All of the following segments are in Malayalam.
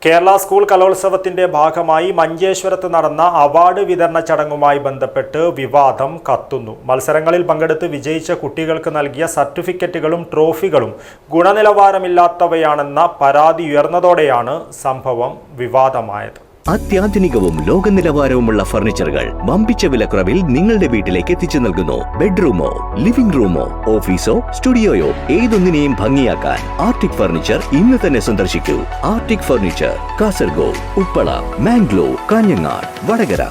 കേരള സ്കൂൾ കലോത്സവത്തിന്റെ ഭാഗമായി മഞ്ചേശ്വരത്ത് നടന്ന അവാർഡ് വിതരണ ചടങ്ങുമായി ബന്ധപ്പെട്ട് വിവാദം കത്തുന്നു. മത്സരങ്ങളിൽ പങ്കെടുത്ത് വിജയിച്ച കുട്ടികൾക്ക് നൽകിയ സർട്ടിഫിക്കറ്റുകളും ട്രോഫികളും ഗുണനിലവാരമില്ലാത്തവയാണെന്ന പരാതി ഉയർന്നതോടെയാണ് സംഭവം വിവാദമായത്. അത്യാധുനികവും ലോക നിലവാരവുമുള്ള ഫർണിച്ചറുകൾ വമ്പിച്ച വിലക്കുറവിൽ നിങ്ങളുടെ വീട്ടിലേക്ക് എത്തിച്ചു നൽകുന്നു. ബെഡ്റൂമോ, ലിവിംഗ് റൂമോ, ഓഫീസോ, സ്റ്റുഡിയോയോ ഏതൊന്നിനെയും ഭംഗിയാക്കാൻ ആർട്ടിക് ഫർണിച്ചർ ഇന്ന് തന്നെ സന്ദർശിക്കൂ. Arctic furniture, Kasaragod, Uppala, Mangalore, Kanhangad, Vadakara.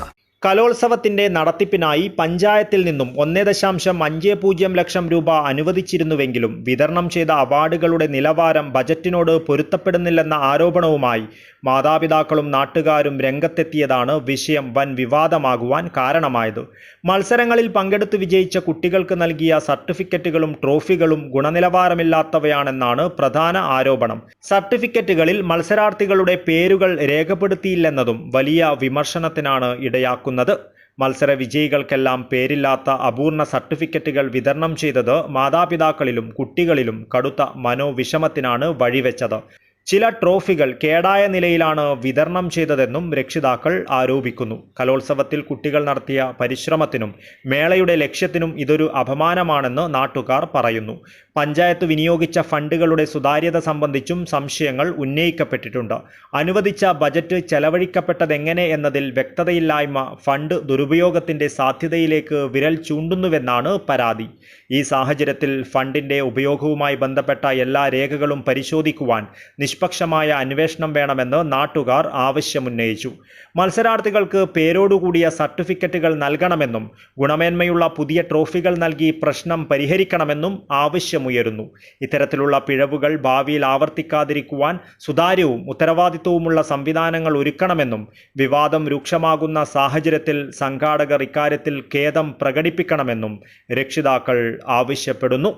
കലോത്സവത്തിന്റെ നടത്തിപ്പിനായി പഞ്ചായത്തിൽ നിന്നും 1.50 ലക്ഷം രൂപ അനുവദിച്ചിരുന്നുവെങ്കിലും വിതരണം ചെയ്ത അവാർഡുകളുടെ നിലവാരം ബജറ്റിനോട് പൊരുത്തപ്പെടുന്നില്ലെന്ന ആരോപണവുമായി മാതാപിതാക്കളും നാട്ടുകാരും രംഗത്തെത്തിയതാണ് വിഷയം വൻ വിവാദമാകുവാൻ കാരണമായത്. മത്സരങ്ങളിൽ പങ്കെടുത്ത് വിജയിച്ച കുട്ടികൾക്ക് നൽകിയ സർട്ടിഫിക്കറ്റുകളും ട്രോഫികളും ഗുണനിലവാരമില്ലാത്തവയാണെന്നാണ് പ്രധാന ആരോപണം. സർട്ടിഫിക്കറ്റുകളിൽ മത്സരാർത്ഥികളുടെ പേരുകൾ രേഖപ്പെടുത്തിയില്ലെന്നതും വലിയ വിമർശനത്തിനാണ് ഇടയാക്കുന്നത്. മത്സര വിജയികൾക്കെല്ലാം പേരില്ലാത്ത അപൂർണ സർട്ടിഫിക്കറ്റുകൾ വിതരണം ചെയ്തത് മാതാപിതാക്കളിലും കുട്ടികളിലും കടുത്ത മനോവിഷമത്തിനാണ് വഴിവെച്ചത്. ചില ട്രോഫികൾ കേടായ നിലയിലാണ് വിതരണം ചെയ്തതെന്നും രക്ഷിതാക്കൾ ആരോപിക്കുന്നു. കലോത്സവത്തിൽ കുട്ടികൾ നടത്തിയ പരിശ്രമത്തിനും മേളയുടെ ലക്ഷ്യത്തിനും ഇതൊരു അപമാനമാണെന്ന് നാട്ടുകാർ പറയുന്നു. പഞ്ചായത്ത് വിനിയോഗിച്ച ഫണ്ടുകളുടെ സുതാര്യത സംബന്ധിച്ചും സംശയങ്ങൾ ഉന്നയിക്കപ്പെട്ടിട്ടുണ്ട്. അനുവദിച്ച ബജറ്റ് ചെലവഴിക്കപ്പെട്ടതെങ്ങനെ എന്നതിൽ വ്യക്തതയില്ലായ്മ ഫണ്ട് ദുരുപയോഗത്തിന്റെ സാധ്യതയിലേക്ക് വിരൽ ചൂണ്ടുന്നുവെന്നാണ് പരാതി. ഈ സാഹചര്യത്തിൽ ഫണ്ടിന്റെ ഉപയോഗവുമായി ബന്ധപ്പെട്ട എല്ലാ രേഖകളും പരിശോധിക്കുവാൻ നിഷ്പക്ഷമായ അന്വേഷണം വേണമെന്ന് നാട്ടുകാർ ആവശ്യമുന്നയിച്ചു. മത്സരാർത്ഥികൾക്ക് പേരോടുകൂടിയ സർട്ടിഫിക്കറ്റുകൾ നൽകണമെന്നും ഗുണമേന്മയുള്ള പുതിയ ട്രോഫികൾ നൽകി പ്രശ്നം പരിഹരിക്കണമെന്നും ആവശ്യമുയരുന്നു. ഇത്തരത്തിലുള്ള പിഴവുകൾ ഭാവിയിൽ ആവർത്തിക്കാതിരിക്കുവാൻ സുതാര്യവും ഉത്തരവാദിത്വവുമുള്ള സംവിധാനങ്ങൾ ഒരുക്കണമെന്നും വിവാദം രൂക്ഷമാകുന്ന സാഹചര്യത്തിൽ സംഘാടകർ ഇക്കാര്യത്തിൽ ഖേദം പ്രകടിപ്പിക്കണമെന്നും രക്ഷിതാക്കൾ ആവശ്യപ്പെടുന്നു.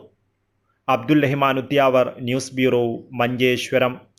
Abdul Rahman Udyavar, news bureau, Manjeshwaram.